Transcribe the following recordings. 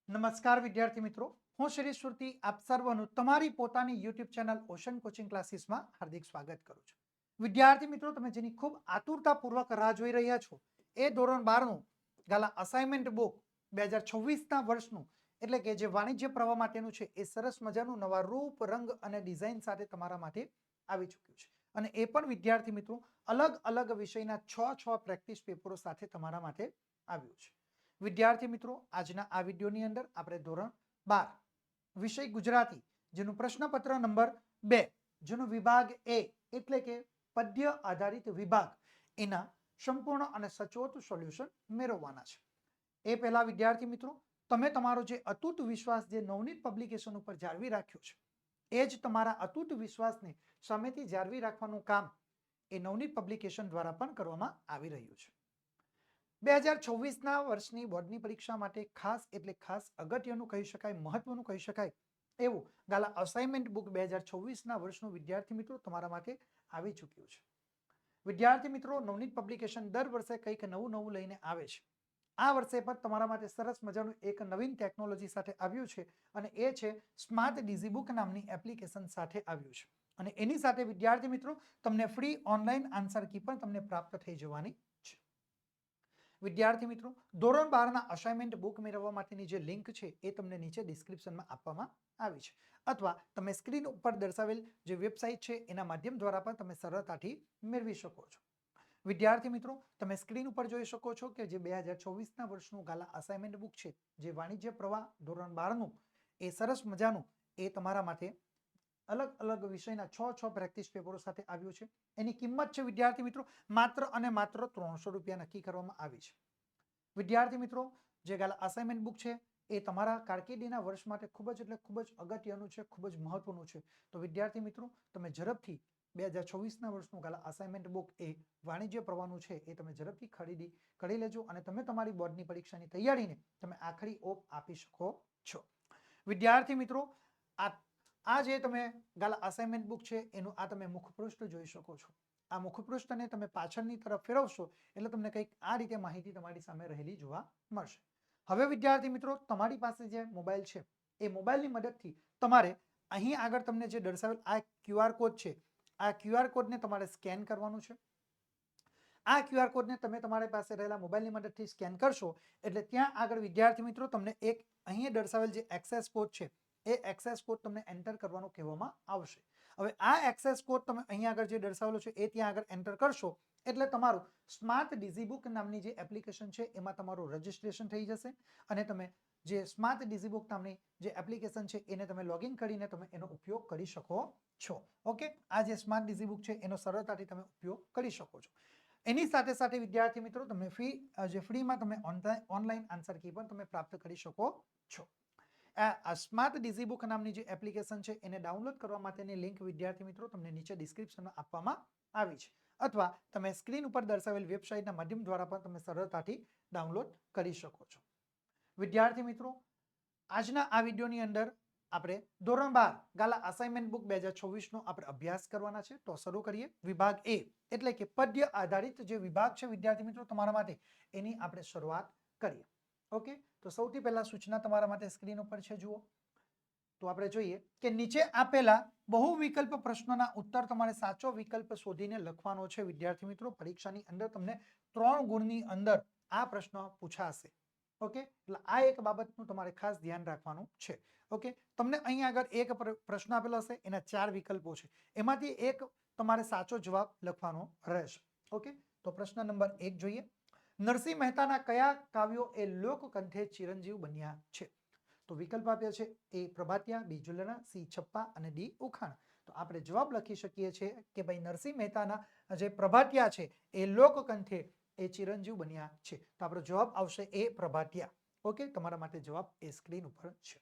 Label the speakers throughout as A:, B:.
A: નમસ્કાર વિદ્યાર્થી મિત્રો, હું શ્રી સુરતી આપ સર્વનું તમારી પોતાની યુટ્યુબ ચેનલ ઓશન કોચિંગ ક્લાસીસમાં હાર્દિક સ્વાગત કરું છું. વિદ્યાર્થી મિત્રો, તમે જેની ખૂબ આતુરતાપૂર્વક રાહ જોઈ રહ્યા છો એ ધોરણ 12નું ગાલા અસાઇનમેન્ટ બુક 2026ના વર્ષનું એટલે કે જે વાણિજ્ય પ્રવાહ માટેનું છે એ સરસ મજાનું નવા રૂપ, રંગ અને ડિઝાઇન સાથે તમારા માટે આવી ચૂક્યું છે. અને એ પણ વિદ્યાર્થી મિત્રો અલગ અલગ વિષયના 6 પ્રેક્ટિસ પેપરો સાથે તમારા માટે આવ્યું છે. વિદ્યાર્થી મિત્રો, આજના આ વિડીયોની અંદર આપણે ધોરણ 12 વિષય ગુજરાતી જેનું પ્રશ્નપત્ર નંબર 2 જેનો વિભાગ એ એટલે કે પદ્ય આધારિત વિભાગ એના સંપૂર્ણ અને સચોટ સોલ્યુશન મેળવવાના છે. એ પહેલા વિદ્યાર્થી મિત્રો, તમે તમારો જે અતૂટ વિશ્વાસ જે નવનીત પબ્લિકેશન ઉપર જાળવી રાખ્યો છે એ જ તમારા અતૂટ વિશ્વાસને સામેથી જાળવી રાખવાનું કામ એ નવનીત પબ્લિકેશન દ્વારા પણ કરવામાં આવી રહ્યું છે. 2026ના વર્ષની બોર્ડની પરીક્ષા માટે ખાસ એટલે ખાસ અગત્યનું કહી શકાય, મહત્વનું કહી શકાય એવું ગાલા અસાઇનમેન્ટ બુક 2026ના વર્ષનું વિદ્યાર્થી મિત્રો તમારા માટે આવી ચૂક્યું છે. વિદ્યાર્થી મિત્રો, નવનીત પબ્લિકેશન દર વર્ષે કંઈક નવું લઈને આવે છે. આ વર્ષે પણ તમારા માટે સરસ મજાનું એક નવીન ટેકનોલોજી સાથે આવ્યું છે અને એ છે સ્માર્ટ ડિઝીબુક નામની એપ્લિકેશન સાથે આવ્યું છે. અને એની સાથે વિદ્યાર્થી મિત્રો તમને ફ્રી ઓનલાઈન આન્સર કી પણ તમને પ્રાપ્ત થઈ જવાની છે. વિદ્યાર્થી મિત્રો, ધોરણ 12ના અસાઇનમેન્ટ બુક મેળવવા માટેની જે લિંક છે એ તમને નીચે ડિસ્ક્રિપ્શનમાં આપવામાં આવી છે, અથવા તમે સ્ક્રીન ઉપર દર્શાવેલ જે વેબસાઇટ છે એના માધ્યમ દ્વારા પણ તમે સરળતાથી મેળવી શકો છો. વિદ્યાર્થી મિત્રો, તમે સ્ક્રીન ઉપર જોઈ શકો છો કે જે 2024ના વર્ષનું ગાલા અસાઇનમેન્ટ બુક છે જે વાણિજ્ય પ્રવાહ ધોરણ 12નું એ સરસ મજાનું એ તમારા માટે અલગ અલગ વિષયના 6 પ્રેક્ટિસ પેપરો સાથે આવ્યું છે. એની કિંમત છે વિદ્યાર્થી મિત્રો માત્ર અને માત્ર 300 રૂપિયા નક્કી કરવામાં આવી છે. વિદ્યાર્થી મિત્રો, જે ગાલા અસાઇનમેન્ટ બુક છે એ તમારા કારકિર્દીના વર્ષ માટે ખૂબ જ એટલે ખૂબ જ અગત્યનું છે, ખૂબ જ મહત્વનું છે. તો વિદ્યાર્થી મિત્રો, તમે ઝડપથી 2024ના વર્ષનું ગાલા અસાઇનમેન્ટ બુક એ વાણિજ્ય પ્રવાહનું છે એ તમે ઝડપથી ખરીદી કરી લેજો અને તમે તમારી બોર્ડની પરીક્ષાની તૈયારીને તમે આખરી ઓપ આપી શકો છો. વિદ્યાર્થી મિત્રો, આ જે તમે ગાલા અસાઇનમેન્ટ બુક છે એનું આ તમે મુખપૃષ્ઠ જોઈ શકો છો. આ મુખપૃષ્ઠને તમે પાછળની તરફ ફેરવશો એટલે તમને કંઈક આ રીતે માહિતી તમારી સામે રહેલી જોવા મળશે. હવે વિદ્યાર્થી મિત્રો, તમારી પાસે જે મોબાઈલ છે એ મોબાઈલની મદદથી તમારે અહીં આગળ તમને જે દર્શાવેલ આ QR કોડ છે, આ QR કોડને તમારે સ્કેન કરવાનું છે. આ QR કોડને તમે તમારી પાસે રહેલા મોબાઈલની મદદથી સ્કેન કરશો એટલે ત્યાં આગળ વિદ્યાર્થી મિત્રો તમને એક અહીં દર્શાવેલ જે એક્સેસ કોડ છે એ એક્સેસ કોડ તમને એન્ટર કરવાનો કહેવામાં આવશે. હવે આ એક્સેસ કોડ તમે અહીં આગળ જે દર્શાવેલો છે એ ત્યાં આગળ એન્ટર કરશો એટલે તમારું સ્માર્ટ ડિઝીબુક નામની જે એપ્લિકેશન છે એમાં તમારું રજિસ્ટ્રેશન થઈ જશે અને તમે જે સ્માર્ટ ડિઝીબુક નામની જે એપ્લિકેશન છે એને તમે લોગિન કરીને તમે એનો ઉપયોગ કરી શકો છો. ઓકે, આ જે સ્માર્ટ ડિઝીબુક છે એનો સરળતાથી તમે ઉપયોગ કરી શકો છો. એની સાથે સાથે વિદ્યાર્થી મિત્રો તમે ફ્રીમાં તમે ઓનલાઈન આન્સર કી પણ તમે પ્રાપ્ત કરી શકો છો. આ સ્માર્ટ ડિઝીબુક નામની જે એપ્લિકેશન છે એને ડાઉનલોડ કરવા માટેની લિંક વિદ્યાર્થી મિત્રો તમને નીચે ડિસ્ક્રિપ્શનમાં આપવામાં આવી છે, અથવા તમે સ્ક્રીન ઉપર દર્શાવેલ વેબસાઇટના માધ્યમ દ્વારા પણ તમે સરળતાથી ડાઉનલોડ કરી શકો છો. વિદ્યાર્થી મિત્રો, આજના આ વિડીયોની અંદર આપણે ધોરણ 12 ગાલા અસાઇનમેન્ટ બુક 2026નો આપણે અભ્યાસ કરવાના છે. તો શરૂ કરીએ. વિભાગ એ એટલે કે પદ્ય આધારિત જે વિભાગ છે વિદ્યાર્થી મિત્રો તમારા માટે એની આપણે શરૂઆત કરીએ. ઓકે, તો સૌથી પહેલા સૂચના તમારા માટે સ્ક્રીન ઉપર છે, જુઓ. તો આપણે જોઈએ કે નીચે આપેલા બહુ વિકલ્પ પ્રશ્નોના ઉત્તર તમારે સાચો વિકલ્પ શોધીને લખવાનો છે. વિદ્યાર્થી મિત્રો, પરીક્ષાની અંદર તમને 3 ગુણની અંદર આ પ્રશ્ન પૂછાશે. ઓકે, એટલે આ એક બાબતનું તમારે ખાસ ધ્યાન રાખવાનું છે. ઓકે, તમને અહીં આગળ એક પ્રશ્ન આપેલો હશે, એના 4 વિકલ્પો છે, એમાંથી એક તમારે સાચો જવાબ લખવાનો રહેશે. ઓકે, તો પ્રશ્ન નંબર 1 જોઈએ. નરસિંહ મહેતાના કયા કાવ્યો એ લોકકંઠે ચિરંજીવ બન્યા છે? તો વિકલ્પ આપ્યા છે એ પ્રભાતિયા, બી ઝુલના, સી છપ્પા અને ડી ઉખાણા. તો આપણે જવાબ લખી શકીએ છીએ કે ભાઈ નરસિંહ મહેતાના જે પ્રભાતિયા છે એ લોકકંઠે એ ચિરંજીવ બન્યા છે. તો આપણો જવાબ આવશે એ પ્રભાતિયા. ઓકે, તમારા માટે જવાબ એ સ્ક્રીન ઉપર છે.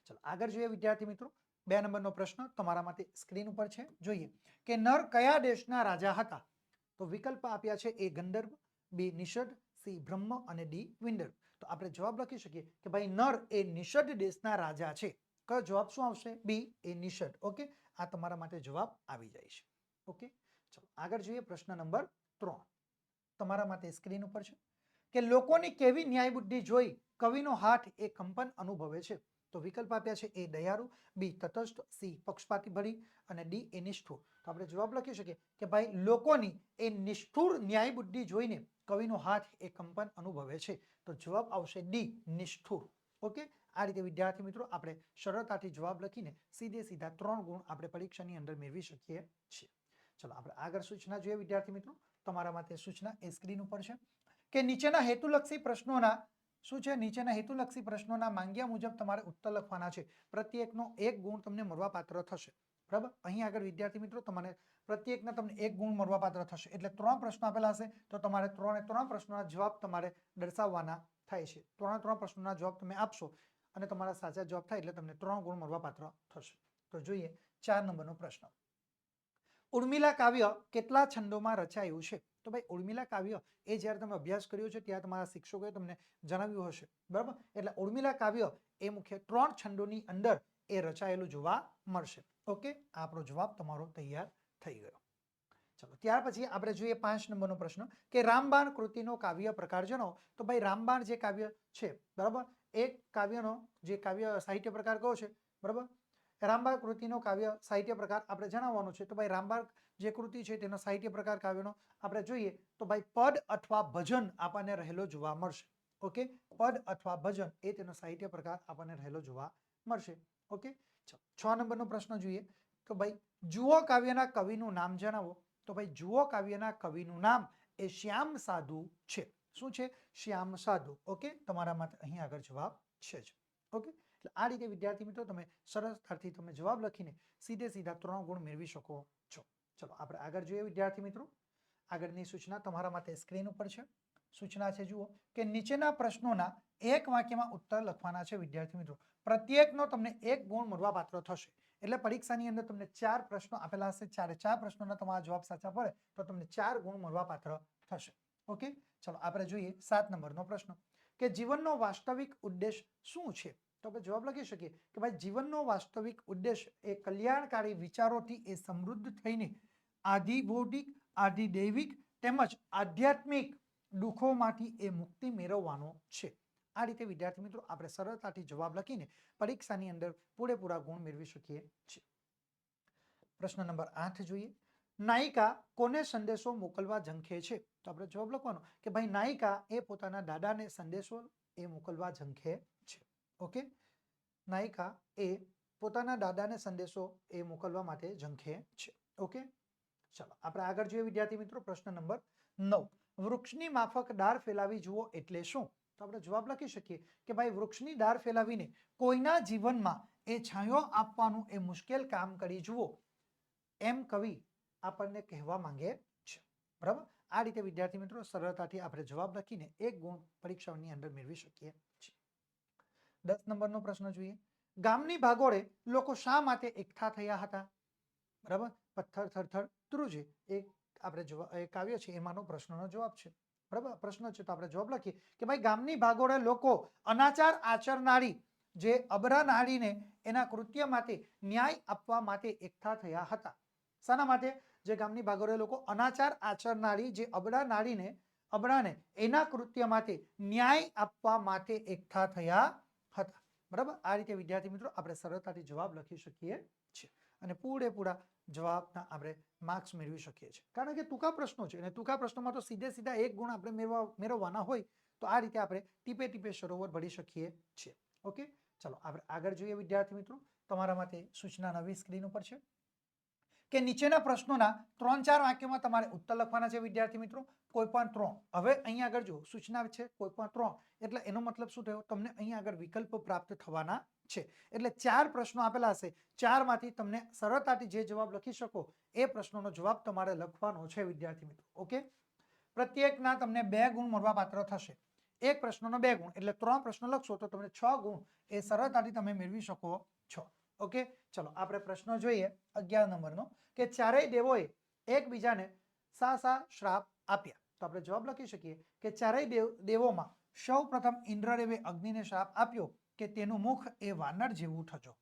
A: ચલો આગળ જોઈએ વિદ્યાર્થી મિત્રો. 2 નંબરનો પ્રશ્ન તમારા માટે સ્ક્રીન ઉપર છે. જોઈએ કે નર કયા દેશના રાજા હતા? તો વિકલ્પ આપ્યા છે એ ગંધર્વ, બી નિષદ, સી બ્રહ્મ અને ડી વિંડર. તો આપણે જવાબ લખી શકીએ કે ભાઈ નર એ નિષદ દેશના રાજા છે. કયો જવાબ શું આવશે? બી એ નિષદ. ઓકે, આ તમારા માટે જવાબ આવી જાય છે. ઓકે, ચલો આગળ જોઈએ પ્રશ્ન નંબર 3 તમારા માટે સ્ક્રીન ઉપર છે. કે લોકોની કેવી ન્યાય બુદ્ધિ જોઈ કવિનો હાથ એ કંપન અનુભવે છે? તો વિકલ્પ આપ્યા છે એ દયાળુ, બી તટસ્થ, સી પક્ષપાતી ભરી અને ડી એ નિષ્ઠુર. તો આપણે જવાબ લખી શકીએ કે ભાઈ લોકોની એ નિષ્ઠુર ન્યાય બુદ્ધિ જોઈને કવિનો હાથ એ કંપન અનુભવે છે. તો જવાબ આવશે ડી નિષ્ઠુર. ઓકે, આ રીતે વિદ્યાર્થી મિત્રો આપણે સરળતાથી જવાબ લખીને સીધે સીધા 3 ગુણ આપણે પરીક્ષાની અંદર મેળવી શકીએ છીએ. ચલો આપણે આગળ સૂચના જોઈએ વિદ્યાર્થી મિત્રો. તમારા માટે સૂચના એ સ્ક્રીન ઉપર છે કે નીચેના હેતુલક્ષી પ્રશ્નોના શું છે? નીચેના હેતુલક્ષી પ્રશ્નોના માંગ્યા મુજબ તમારે ઉત્તર લખવાના છે. પ્રત્યેકનો 1 ગુણ તમને મળવાપાત્ર થશે. બરાબર, અહીં આગળ વિદ્યાર્થી મિત્રો તમારે પ્રત્યેકના તમને 1 ગુણ મળવાપાત્ર થશે. એટલે 3 પ્રશ્નો આપેલા હશે તો તમારે 3 પ્રશ્નોના જવાબ તમારે દર્શાવવાના થાય છે. 3 પ્રશ્નોના જવાબ તમે આપશો અને તમારા સાચા જવાબ થાય એટલે તમને 3 ગુણ મળવાપાત્ર થશે. તો જોઈએ 4 નંબરનો પ્રશ્ન. ઉર્મિલા કાવ્ય કેટલા છંદોમાં રચાયું છે? તો ભાઈ ઉર્મિલા કાવ્ય એ જ્યારે તમે અભ્યાસ કર્યો છે ત્યારે તમારા શિક્ષકોએ તમને જણાવ્યું હશે. બરાબર, એટલે ઉર્મિલા કાવ્ય એ મુખ્ય 3 છંદોની અંદર એ રચાયેલું જોવા મળશે. ઓકે, આપણો જવાબ તમારો તૈયાર થઈ ગયો. ચલો ત્યાર પછી આપણે જોઈએ 5 નંબરનો પ્રશ્ન કે રામબાણ કૃતિનો કાવ્ય પ્રકાર જણાવો. તો ભાઈ રામબાણ જે કાવ્ય છે, બરાબર, એ કાવ્યનો જે કાવ્ય સાહિત્ય પ્રકાર કયો છે? બરાબર, રામબાણ કૃતિનો કાવ્ય સાહિત્ય પ્રકાર આપણે જણાવવાનો છે. તો ભાઈ રામબાણ જે કૃતિ છે તેનો સાહિત્ય પ્રકાર કાવ્યનો આપણે જોઈએ તો ભાઈ પદ અથવા ભજન આપણને રહેલો જોવા મળશે. ઓકે, પદ અથવા ભજન એ તેનો સાહિત્ય પ્રકાર આપણને રહેલો જોવા મળશે. ઓકે, 6 નંબરનો પ્રશ્ન જોઈએ તો ભાઈ જુઓ કાવ્યના કવિનું નામ જણાવો. તો ભાઈ જુઓ કાવ્યના કવિનું નામ એ શ્યામ સાધુ છે. શું છે? શ્યામ સાધુ. ઓકે, તમારા માટે અહીં આગળ જવાબ છે જ. ઓકે, એટલે આ રીતે વિદ્યાર્થી મિત્રો તમે સરળતાથી તમે જવાબ લખીને સીધે સીધા 3 ગુણ મેળવી શકો છો. ચલો આપણે આગળ જોઈએ વિદ્યાર્થી મિત્રો. આગળની સૂચના તમારા માટે સ્ક્રીન ઉપર છે. સૂચના છે, જુઓ કે નીચેના પ્રશ્નોના એક વાક્યમાં ઉત્તર લખવાના છે વિદ્યાર્થી મિત્રો. પ્રત્યેકનો તમને 1 ગુણ મળવાપાત્ર થશે. એટલે પરીક્ષાની અંદર તમને 4 પ્રશ્નો આપેલા હશે. 4 પ્રશ્નોના તમારા જવાબ સાચા પડે તો તમને 4 ગુણ મળવાપાત્ર થશે. ઓકે, ચલો આપણે જોઈએ 7 નંબરનો પ્રશ્ન કે જીવનનો વાસ્તવિક ઉદ્દેશ શું છે? તો આપણે જવાબ લખી શકીએ કે ભાઈ જીવનનો વાસ્તવિક ઉદ્દેશ એ કલ્યાણકારી વિચારોથી એ સમૃદ્ધ થઈને આધિ ભૌતિક, આધિ દૈવિક તેમજ આધ્યાત્મિક દુઃખોમાંથી એ મુક્તિ મેળવવાનો છે. આ રીતે વિદ્યાર્થી મિત્રો આપણે સરળતાથી જવાબ લખીને પરીક્ષાની અંદર પૂરેપૂરા ગુણ મેળવી શકીએ છીએ. પ્રશ્ન નંબર 8 જોઈએ. નાયિકા કોને સંદેશો મોકલવા ઝંખે છે? તો આપણે જવાબ લખવાનો કે ભાઈ નાયિકા એ પોતાના દાદાને સંદેશો એ મોકલવા ઝંખે છે. ઓકે, નાયિકા એ પોતાના દાદાને સંદેશો એ મોકલવા માટે ઝંખે છે. ઓકે, ચાલો આપણે આગળ જોઈએ વિદ્યાર્થી મિત્રો. પ્રશ્ન નંબર 9. વૃક્ષની માફક ડાળ ફેલાવી જુઓ એટલે શું? તો આપણે જવાબ લખી શકીએ કે ભાઈ વૃક્ષની ડાળ ફેલાવીને કોઈના જીવનમાં એ છાંયો આપવાનું એ મુશ્કેલ કામ કરી જુઓ એમ કવિ આપણને કહેવા માંગે છે. બરાબર, આ રીતે વિદ્યાર્થી મિત્રો સરળતાથી આપણે જવાબ લખીને 1 ગુણ પરીક્ષાની અંદર મેળવી શકીએ છીએ. 10 નંબરનો પ્રશ્ન જોઈએ. ગામની ભાગોળે લોકો શા માટે એકઠા થયા હતા? બરાબર, પથ્થર થરથર ધ્રુજે એ આપણે કાવ્ય છે એમાંનો પ્રશ્નનો જવાબ છે. બરાબર, પ્રશ્ન છે તો આપણે જવાબ લખીએ કે ભાઈ ગામની ભાગોળે લોકો અનાચાર આચરનારી જે અબરા નારીને એના કૃત્ય માટે ન્યાય આપવા માટે એકઠા થયા હતા. શાના માટે? જે ગામની ભાગોળે લોકો અનાચાર આચરનારી જે અબરાને એના કૃત્ય માટે ન્યાય આપવા માટે એકઠા થયા હતા. બરાબર, આ રીતે વિદ્યાર્થી મિત્રો આપણે સરળતાથી જવાબ લખી શકીએ છીએ અને પૂરેપૂરા જવાબના આપણે માર્ક્સ મેળવી શકીએ છીએ. કારણ કે ટૂંકા પ્રશ્નો છે અને ટૂંકા પ્રશ્નોમાં તો સીધે સીધા 1 ગુણ આપણે મેળવવાના હોય તો આ રીતે આપણે ટીપે ટીપે સરોવર ભરી શકીએ છીએ. ઓકે, ચલો આપણે આગળ જોઈએ વિદ્યાર્થી મિત્રો. તમારા માટે સૂચના નવી સ્ક્રીન ઉપર છે કે નીચેના પ્રશ્નોના 3-4 વાક્યોમાં તમારે ઉત્તર લખવાના છે વિદ્યાર્થી મિત્રો. કોઈ પણ 3. હવે અહીંયા આગળ જો સૂચના છે કોઈ પણ 3 એટલે એનો મતલબ શું થયો? તમને અહીંયા આગળ વિકલ્પ પ્રાપ્ત થવાના છે. એટલે 4 પ્રશ્નો આપેલા હશે. 4 માંથી તમને સરળતાથી જે જવાબ લખી શકો એ પ્રશ્નોનો જવાબ તમારે લખવાનો છે વિદ્યાર્થી મિત્રો. ઓકે, પ્રત્યેકના તમને 2 ગુણ મળવાપાત્ર થશે. એક પ્રશ્નનો 2 ગુણ એટલે 3 પ્રશ્નો લખશો તો તમને 6 ગુણ એ સરળતાથી તમે મેળવી શકો છો. ઓકે, ચલો આપણે પ્રશ્ન જોઈએ 11 નંબરનો કે ચારેય દેવોએ એકબીજાને શા શ્રાપ આપ્યા? તો આપણે જવાબ લખી શકીએ કે ચારેય દેવોમાં સૌપ્રથમ ઇન્દ્રદેવે અગ્નિને શ્રાપ આપ્યો કે તેનું મુખ એ વાનર જેવું થજો.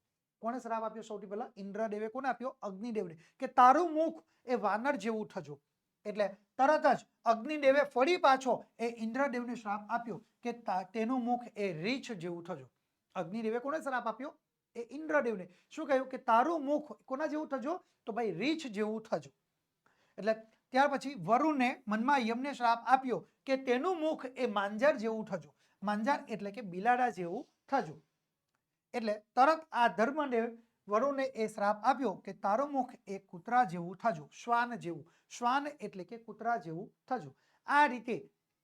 A: કોણે શ્રાપ આપ્યો? સૌથી પહેલા ઇન્દ્રદેવે કોને આપ્યો? અગ્નિદેવને, કે તારું મુખ એ વાનર જેવું થજો. એટલે તરત જ અગ્નિદેવે ફરી પાછો એ ઇન્દ્રદેવને શ્રાપ આપ્યો કે તેનું મુખ એ રીંછ જેવું થજો. અગ્નિદેવે કોને શ્રાપ આપ્યો? એ ઇન્દ્રદેવને. શું કહ્યું? કે તારું મુખ કોના જેવું થજો? તો ભાઈ રીંછ જેવું થજો. એટલે ત્યાર પછી વરુણે મનમાં યમને શ્રાપ આપ્યો કે તેનું મુખ એ માંજર જેવું થજો. માંજર એટલે કે બિલાડા જેવું થજો. એટલે તરત આ ધર્મદેવ વરુણે એ શ્રાપ આપ્યો કે તારું મુખ એ કૂતરા જેવું થજો, શ્વાન જેવું. શ્વાન એટલે કે કૂતરા જેવું થજો. આ રીતે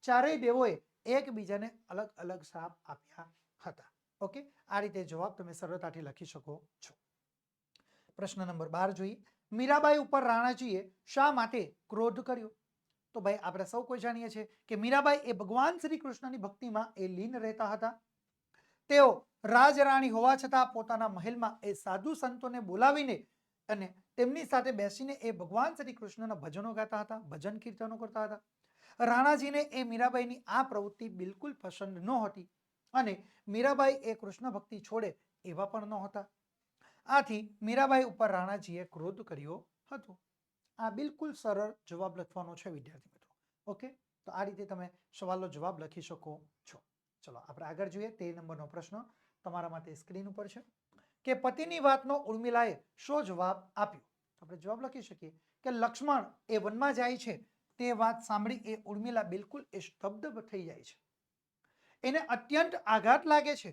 A: ચારેય દેવોએ એકબીજાને અલગ અલગ શ્રાપ આપ્યા હતા. ઓકે, આ રીતે જવાબ તમે સરળતાથી લખી શકો છો. પ્રશ્ન નંબર 12 જોઈએ. મીરાબાઈ ઉપર રાણાજીએ શા માટે ક્રોધ કર્યો? તો ભાઈ આપણે સૌ કોઈ જાણીએ છીએ કે મીરાબાઈ એ ભગવાન શ્રી કૃષ્ણની ભક્તિમાં એ લીન રહેતા હતા. તેઓ રાજરાણી હોવા છતાં પોતાના મહેલમાં એ સાધુ સંતોને બોલાવીને અને તેમની સાથે બેસીને એ ભગવાન શ્રી કૃષ્ણના ભજનો ગાતા હતા, ભજન કીર્તનો કરતા હતા. રાણાજીને એ મીરાબાઈની આ પ્રવૃત્તિ બિલકુલ પસંદ નહોતી અને મીરાબાઈ એ કૃષ્ણ ભક્તિ છોડે એવા પણ નહોતા. આથી મીરાબાઈ ઉપર રાણાજીએ ક્રોધ કર્યો હતો. આ બિલકુલ સરળ જવાબ લખવાનો છે વિદ્યાર્થી મિત્રો. ઓકે, તો આ રીતે તમે સવાલનો જવાબ લખી શકો છો. ચલો આપણે આગળ જોઈએ. 13 નંબરનો પ્રશ્ન તમારા માટે સ્ક્રીન ઉપર છે કે પતિની વાતનો ઉર્મિલાએ શો જવાબ આપ્યો? આપણે જવાબ લખી શકીએ કે લક્ષ્મણ એ વનમાં જાય છે તે વાત સાંભળી એ ઉર્મિલા બિલકુલ એ સ્તબ્ધ થઈ જાય છે. એને અત્યંત આઘાત લાગે છે,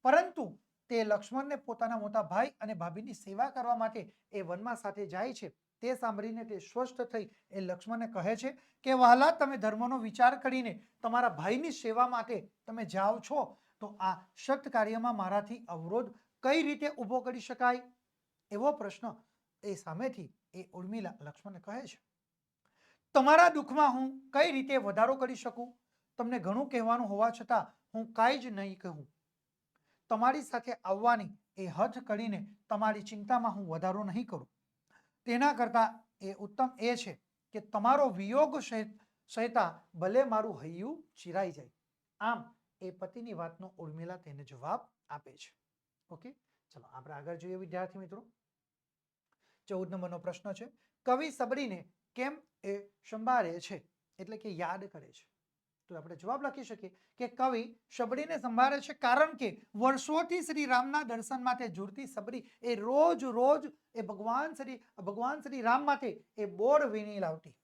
A: પરંતુ તે લક્ષ્મણને પોતાના મોટા ભાઈ અને ભાભીની સેવા કરવા માટે એ વનમાં સાથે જાય છે તે સાંભળીને તે સ્વસ્થ થઈ એ લક્ષ્મણને કહે છે કે વહાલા, તમે ધર્મનો વિચાર કરીને તમારા ભાઈની સેવા માટે તમે જાઓ છો તો આ સત કાર્યમાં મારાથી અવરોધ કઈ રીતે ઊભો કરી શકાય? એવો પ્રશ્ન એ સામેથી એ ઉર્મિલા લક્ષ્મણને કહે છે. તમારા દુઃખમાં હું કઈ રીતે વધારો કરી શકું? તમને ઘણું કહેવાનું હોવા છતાં હું કાંઈ જ નહીં કહું. તમારી સાથે આવવાની એ હઠ કરીને તમારી ચિંતામાં હું વધારો નહીં કરું. તેના કરતાં એ ઉત્તમ એ છે કે તમારો વિયોગ સહેતા ભલે મારું હૈયું ચિરાઈ જાય. આમ એ પતિની વાતનો ઉર્મિલા તેને જવાબ આપે છે. ઓકે, ચલો આપણે આગળ જોઈએ વિદ્યાર્થી મિત્રો. 14 નંબરનો પ્રશ્ન છે. કવિ સબરીને કેમ એ સંભાળે છે એટલે કે યાદ કરે છે? તો આપણે જવાબ લખી શકીએ કે કવિ શબરીને સંભાળે છે કારણ કે વર્ષોથી શ્રી રામના દર્શન માટે જુડતી સબરી એ રોજ એ ભગવાન શ્રી રામ માટે એ બોર વીણી લાવતી,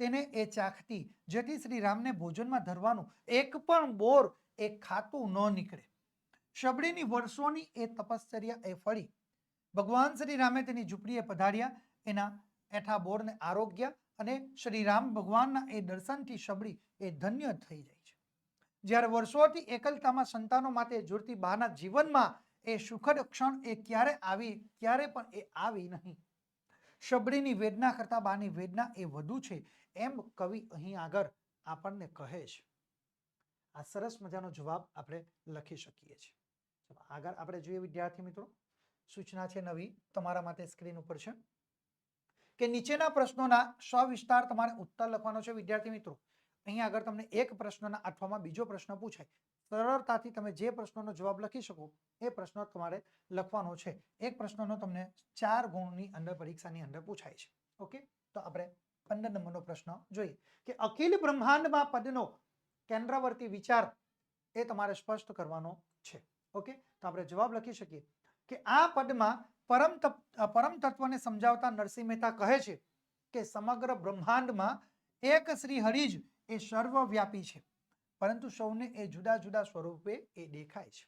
A: તેને એ ચાખતી, જેથી શ્રી રામને ભોજનમાં ધરવાનું એક પણ બોર એ ખાતું ન નીકળે. શબરીની વર્ષોની એ તપશ્ચર્યા એ ફળી. ભગવાન શ્રી રામે તેની ઝૂંપડીએ પધાર્યા, એના એઠા બોરને આરોગ્ય અને શ્રી રામ ભગવાનના એ દર્શનથી શબરી એ ધન્ય થઈ જાય છે. જ્યારે વર્ષોથી એકલતામાં સંતાનો માટે જોડતી બહાના જીવનમાં એ સુખદ ક્ષણ એ ક્યારે પણ એ આવી નહીં. શબરીની વેદના કરતા બાની વેદના એ વધુ છે એમ કવિ અહીં આગળ આપણને કહે છે. આ સરસ મજાનો જવાબ આપણે લખી શકીએ છીએ. આગળ આપણે જોઈએ વિદ્યાર્થી મિત્રો. સૂચના છે નવી તમારા માટે સ્ક્રીન ઉપર છે કે નીચેના પ્રશ્નોના સવિસ્તાર તમારે ઉત્તર લખવાનો છે વિદ્યાર્થી મિત્રો. અહીંયા આગળ તમને એક પ્રશ્નના અઠવામાં બીજો પ્રશ્ન પૂછાય. સરળતાથી તમે જે પ્રશ્નનો જવાબ લખી શકો એ પ્રશ્ન તમારે લખવાનો છે. એક પ્રશ્નનો તમને 4 ગુણની અંદર પરીક્ષાની અંદર પૂછાય છે. ઓકે, તો આપણે 15 નંબરનો પ્રશ્ન જોઈએ કે અખિલ બ્રહ્માંડમાં પદનો કેન્દ્રવર્તી વિચાર એ તમારે સ્પષ્ટ કરવાનો છે. ઓકે, તો આપણે જવાબ લખી શકીએ કે આ પદમાં પરમ તત્વને સમજાવતા નરસિંહ મહેતા કહે છે કે સમગ્ર બ્રહ્માંડમાં એક શ્રી હરિ જ એ સર્વવ્યાપી છે, પરંતુ સૌને એ જુદા જુદા સ્વરૂપે એ દેખાય છે.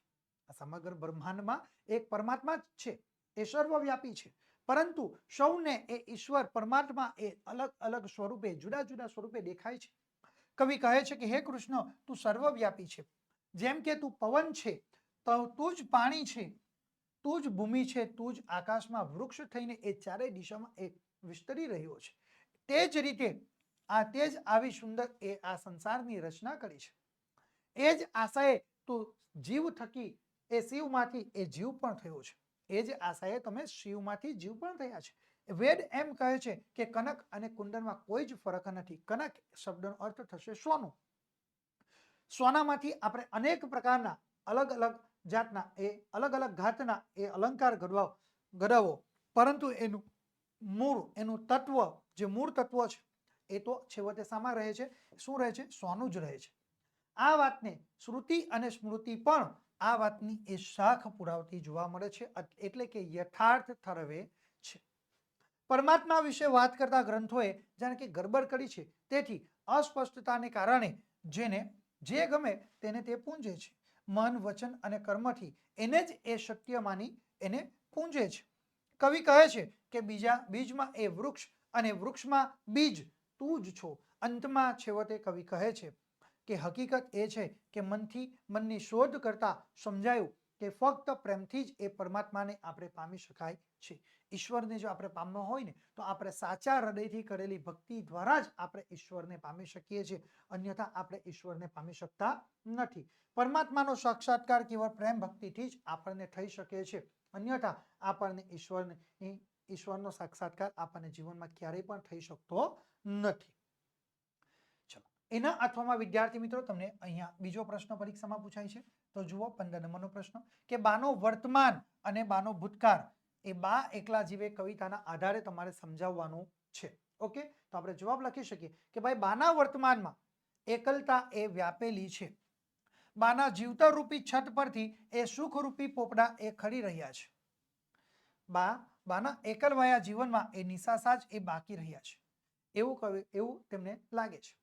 A: સમગ્ર બ્રહ્માંડમાં એક પરમાત્મા જ છે, એ સર્વવ્યાપી છે, પરંતુ સૌને એ ઈશ્વર પરમાત્મા એ અલગ અલગ સ્વરૂપે જુદા જુદા સ્વરૂપે દેખાય છે. કવિ કહે છે કે હે કૃષ્ણ, તું સર્વવ્યાપી છે. જેમ કે તું પવન છે તો તું જ પાણી છે, તું જ ભૂમિ છે, તું જ આકાશમાં વૃક્ષ થઈને એ ચારેય દિશામાં એ વિસ્તરી રહ્યો છે. તે જ રીતે તે જ આવી સુંદર એ આ સંસારની રચના કરી છે. એ જ આશાએ તું જીવ થકી એ શિવમાંથી એ જીવ પણ થયો છે. એ જ આશાએ તમે શિવમાંથી જીવ પણ થયા છે. વેદ એમ કહે છે કે કનક અને કુંડળમાં કોઈ જ ફરક નથી. કનક શબ્દનો અર્થ થશે સોનું. સોનામાંથી આપણે અનેક પ્રકારના અલગ અલગ જાતના એ અલગ અલગ ઘાતના એ અલંકાર ઘડાવો, પરંતુ એનું મૂળ તત્વ જે મૂળ તત્વ છે એ તો છેવટે શામાં રહે છે? શું રહે છે? સોનું જ રહે છે. આ વાતને શ્રુતિ અને સ્મૃતિ પણ આ વાતની એ શાખ પુરાવતી જોવા મળે છે, એટલે કે યથાર્થ ઠરવે છે. પરમાત્મા વિશે વાત કરતા ગ્રંથોએ જાણે કે ગડબડ કરી છે, તેથી અસ્પષ્ટતાને કારણે જેને જે ગમે તેને તે પૂંજે છે. મન, વચન અને કર્મથી એને જ એ સત્ય માની એને પૂંજે છે. કવિ કહે છે કે બીજમાં એ વૃક્ષ અને વૃક્ષમાં બીજ તું જ છો. અંતમાં છેવટે કવિ કહે છે કે હકીકત એ છે કે મનની શોધ કરતા સમજાયું કે ફક્ત પ્રેમથી જ એ પરમાત્માને આપણે પામી શકાય છે. ઈશ્વરને જો આપણે પામવો હોય ને તો આપણે સાચા હૃદયથી કરેલી ભક્તિ દ્વારા જ આપણે ઈશ્વરને પામી શકીએ છીએ, અન્યથા આપણે ઈશ્વરને પામી શકતા નથી. પરમાત્માનો સાક્ષાત્કાર કેવળ પ્રેમ ભક્તિથી જ આપણને થઈ શકે છે, અન્યથા આપણને ઈશ્વરનો સાક્ષાત્કાર આપણને જીવનમાં ક્યારેય પણ થઈ શકતો નથી. ચલો, એના અથવામાં વિદ્યાર્થી મિત્રો તમને અહીંયા બીજો પ્રશ્ન પરીક્ષામાં પૂછાય છે. તો જુઓ 15 નંબરનો પ્રશ્ન કે બાનો વર્તમાન અને બાનો ભૂતકાળ એ બા એકલા જીવે કવિતાના આધારે તમારે સમજાવવાનું છે. ઓકે, તો આપણે જવાબ લખી શકીએ કે ભાઈ બાના વર્તમાનમાં એકલતા એ વ્યાપેલી છે. બાના જીવતર રૂપી છત પરથી એ સુખરૂપી પોપડા એ ખરી રહ્યા છે. બાના એકલવાયા જીવનમાં એ નિસાસા જ એ બાકી રહ્યા છે એવું તેમને લાગે છે.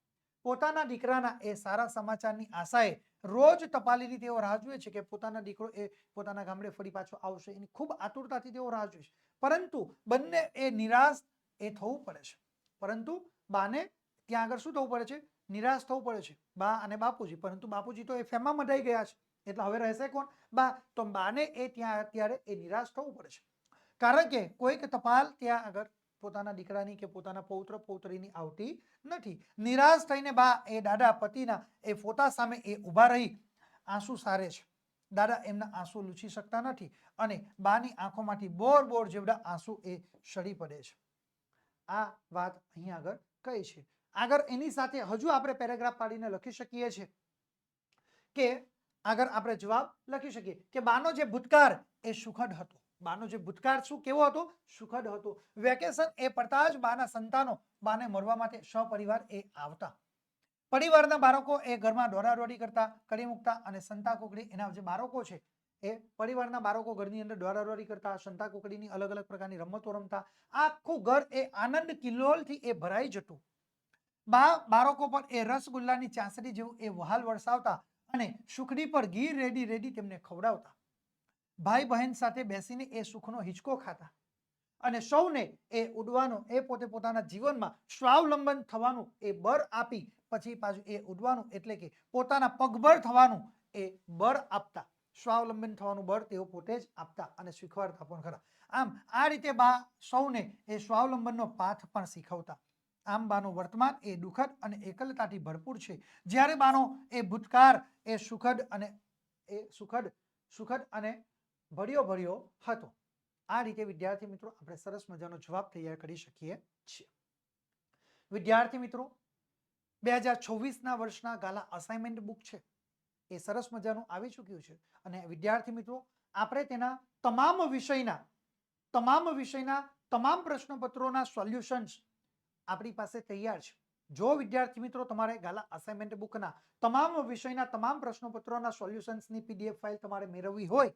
A: પોતાના દીકરાના એ સારા સમાચારની આશાએ રોજ ટપાલીની તેઓ રાહ જુએ છે કે પોતાના દીકરો એ પોતાના ગામડે ફરી પાછો આવશે, એની ખૂબ આતુરતાથી તેઓ રાહ જુએ છે. પરંતુ બંને એ નિરાશ એ થવું પડે છે. પરંતુ બાને ત્યાં આગળ શું થવું પડે છે? નિરાશ થવું પડે છે, બા અને બાપુજી. પરંતુ બાપુજી તો એ ફેમમાં મઢાઈ ગયા છે, એટલે હવે રહેશે કોણ? બા. તો બાને એ ત્યાં અત્યારે એ નિરાશ થવું પડે છે, કારણ કે કોઈક ટપાલ ત્યાં આગળ પોતાના દીકરાની કે પોતાના પૌત્ર પૌત્રીની આવતી નથી. નિરાશ થઈને બા એ દાદા પતિના એ ફોટા સામે એ ઊભા રહી આંસુ સારે છે. દાદા એમના આંસુ લૂછી શકતા નથી અને બાની આંખોમાંથી બોર જેવડા આંસુ એ સડી પડે છે. આ વાત અહીંયા આગળ કઈ છે. આગળ એની સાથે હજુ આપણે પેરેગ્રાફ પાડીને લખી શકીએ છીએ કે આગળ આપણે જવાબ લખી શકીએ કે બાનો જે ભૂતકાળ એ સુખદ હતો. બાનો જે ભૂતકાળ શું કેવો હતો? સુખદ હતો. વેકેશન એ પડતા જ બાના સંતાનો બાને મળવા માટે સપરિવાર એ આવતા. પરિવારના બાળકો એ ઘરમાં દોડાદોડી કરતા, કરી મૂકતા અને સંતા કુકડી એના જે બાળકો છે એ પરિવારના બાળકો ઘરની અંદર દોડાદોડી કરતા, સંતા કુકડીની અલગ અલગ પ્રકારની રમતો રમતા. આખું ઘર એ આનંદ કિલ્લોલથી એ ભરાઈ જતું. બાળકો પર એ રસગુલ્લાની ચાસણી જેવું એ વહાલ વરસાવતા અને સુખડી પર ઘી રેડી તેમને ખવડાવતા. ભાઈ બહેન સાથે બેસીને એ સુખનો હિંચકો ખાતા અને સૌને એ ઉડવાનો એ પોતાના જીવનમાં સ્વાવલંબન થવાનું એ બળ આપી પછી પાછું એ ઉડવાનું એટલે કે પોતાના પગભર થવાનું એ બળ આપતા. સ્વાવલંબન થવાનું બળ તેઓ પોતે જ આપતા અને શીખવાડતા પણ ખરા. આમ આ રીતે બા સૌને એ સ્વાવલંબનનો પાઠ પણ શીખવતા. આમ બાનો વર્તમાન એ દુઃખદ અને એકલતાથી ભરપૂર છે, જ્યારે બાનો એ ભૂતકાળ એ સુખદ અને ભર્યો હતો. આ રીતે વિદ્યાર્થી મિત્રો આપણે સરસ મજાનો જવાબ તૈયાર કરી શકીએ છીએ. વિદ્યાર્થી મિત્રો 2026ના વર્ષના ગાલા અસાઇનમેન્ટ બુક છે એ સરસ મજાનું આવી ચૂક્યું છે અને વિદ્યાર્થી મિત્રો આપણે તેના તમામ વિષયના તમામ પ્રશ્નપત્રોના સોલ્યુશન્સ આપણી પાસે તૈયાર છે. જો વિદ્યાર્થી મિત્રો તમારે ગાલા અસાઇનમેન્ટ બુકના તમામ વિષયના તમામ પ્રશ્નપત્રોના સોલ્યુશન્સની PDF ફાઇલ તમારે મેળવવી હોય,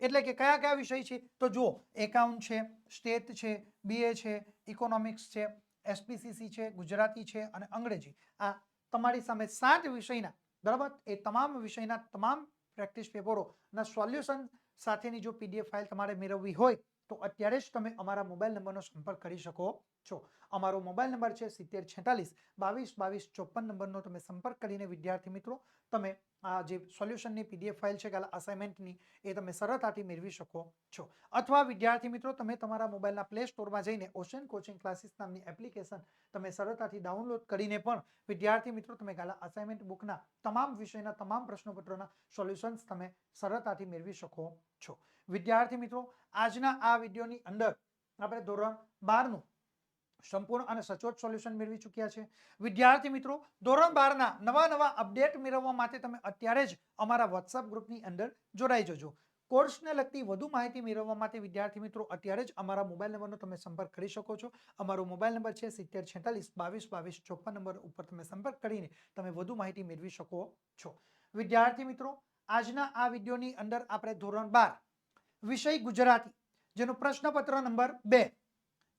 A: એટલે કે કયા વિષય છે તો જુઓ, એકાઉન્ટ છે, સ્ટેટ છે, BA છે, ઇકોનોમિક્સ છે, SPCC છે, ગુજરાતી છે અને અંગ્રેજી. આ તમારી સામે 7 વિષયના, બરાબર, એ તમામ વિષયના તમામ પ્રેક્ટિસ પેપરોના સોલ્યુશન સાથેની જો PDF ફાઇલ તમારે મેળવવી હોય તો અત્યારે જ તમે અમારા મોબાઈલ નંબરનો સંપર્ક કરી શકો છો. અમારો મોબાઈલ નંબર છે 7046 22 22 54 નંબરનો તમે સંપર્ક કરીને વિદ્યાર્થી મિત્રો તમે આ જે સોલ્યુશનની PDF ફાઇલ છે ગાલા અસાઇનમેન્ટની એ તમે સરળતાથી મેળવી શકો છો. અથવા વિદ્યાર્થી મિત્રો તમે તમારા મોબાઈલના પ્લે સ્ટોરમાં જઈને ઓશન કોચિંગ ક્લાસીસ નામની એપ્લિકેશન તમે સરળતાથી ડાઉનલોડ કરીને પણ વિદ્યાર્થી મિત્રો તમે ગાલા અસાઇનમેન્ટ બુકના તમામ વિષયના તમામ પ્રશ્નપત્રોના સોલ્યુશન્સ તમે સરળતાથી મેળવી શકો છો. વિદ્યાર્થી મિત્રો આજના આ વિડીયોની અંદર આપણે ધોરણ 12નું સંપૂર્ણ અને સચોટ સોલ્યુશન મેળવી ચૂક્યા છે. વિદ્યાર્થી મિત્રો ધોરણ 12ના નવા અપડેટ મેળવવા માટે તમે અત્યારે જ અમારા WhatsApp ગ્રુપની અંદર જોડાઈ જજો. કોર્સને લગતી વધુ માહિતી મેળવવા માટે વિદ્યાર્થી મિત્રો અત્યારે જ અમારા મોબાઈલ નંબરનો તમે સંપર્ક કરી શકો છો. અમારો મોબાઈલ નંબર છે 7046222254 નંબર ઉપર તમે સંપર્ક કરીને તમે વધુ માહિતી મેળવી શકો છો. વિદ્યાર્થી મિત્રો, આજના આ વિડીયોની અંદર આપણે ધોરણ 12 વિષય ગુજરાતી જેનો પ્રશ્નપત્ર નંબર 2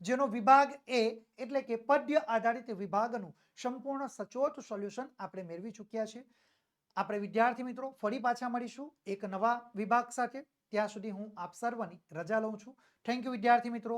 A: જેનો વિભાગ એ એટલે કે પદ્ય આધારિત વિભાગનું સંપૂર્ણ સચોટ સોલ્યુશન આપણે મેળવી ચૂક્યા છીએ. આપણે વિદ્યાર્થી મિત્રો ફરી પાછા મળીશું એક નવા વિભાગ સાથે. ત્યાં સુધી હું આપ સર્વની રજા લઉં છું. થેન્ક યુ વિદ્યાર્થી મિત્રો.